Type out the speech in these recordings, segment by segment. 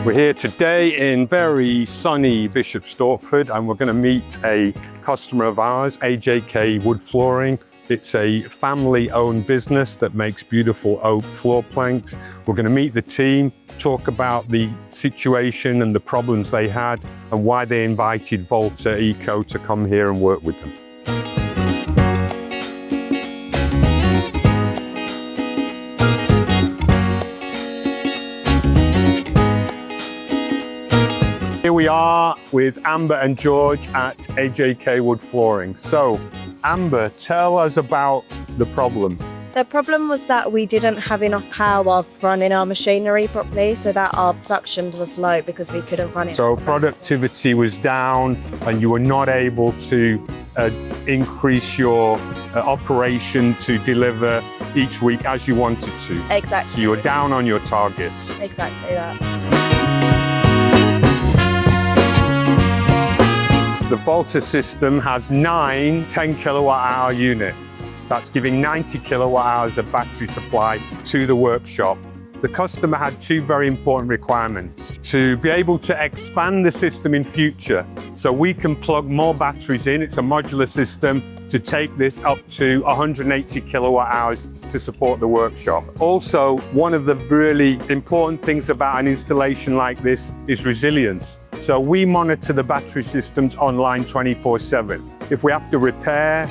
We're here today in very sunny Bishop Stortford, and we're going to meet a customer of ours, AJK Wood Flooring. It's a family-owned business that makes beautiful oak floor planks. We're going to meet the team, talk about the situation and the problems they had, and why they invited Volta Eco to come here and work with them. Here we are with Amber and George at AJK Wood Flooring. So, Amber, tell us about the problem. The problem was that we didn't have enough power running our machinery properly, so that our production was low because we couldn't run it. So productivity was down and you were not able to increase your operation to deliver each week as you wanted to. Exactly. So you were down on your targets. Exactly that. The Volta system has 9 10 kilowatt hour units. That's giving 90 kilowatt hours of battery supply to the workshop. The customer had 2 very important requirements: to be able to expand the system in future, so we can plug more batteries in. It's a modular system to take this up to 180 kilowatt hours to support the workshop. Also, one of the really important things about an installation like this is resilience. So we monitor the battery systems online 24/7. If we have to repair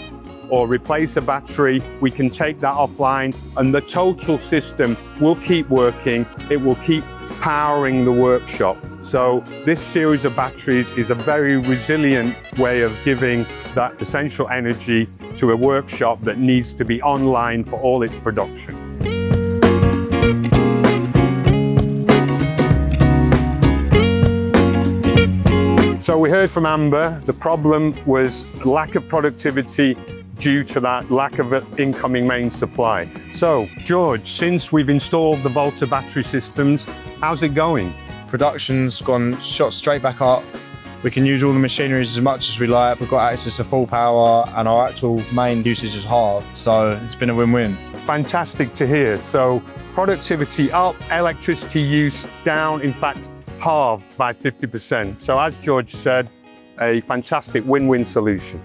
or replace a battery, we can take that offline and the total system will keep working. It will keep powering the workshop. So this series of batteries is a very resilient way of giving that essential energy to a workshop that needs to be online for all its production. So we heard from Amber, the problem was lack of productivity due to that lack of incoming main supply. So, George, since we've installed the Volta battery systems, how's it going? Production's gone shot straight back up. We can use all the machineries as much as we like. We've got access to full power and our actual main usage is half. So it's been a win-win. Fantastic to hear. So productivity up, electricity use down, in fact, halved by 50%. So as George said, a fantastic win-win solution.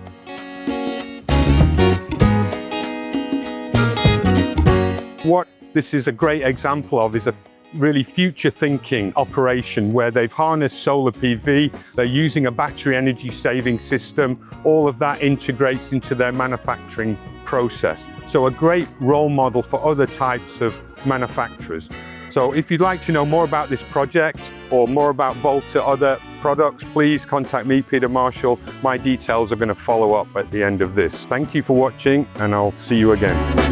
What this is a great example of is a really future-thinking operation where they've harnessed solar PV, they're using a battery energy saving system, all of that integrates into their manufacturing process. So a great role model for other types of manufacturers. So if you'd like to know more about this project or more about Volta other products, please contact me, Peter Marshall. My details are going to follow up at the end of this. Thank you for watching, and I'll see you again.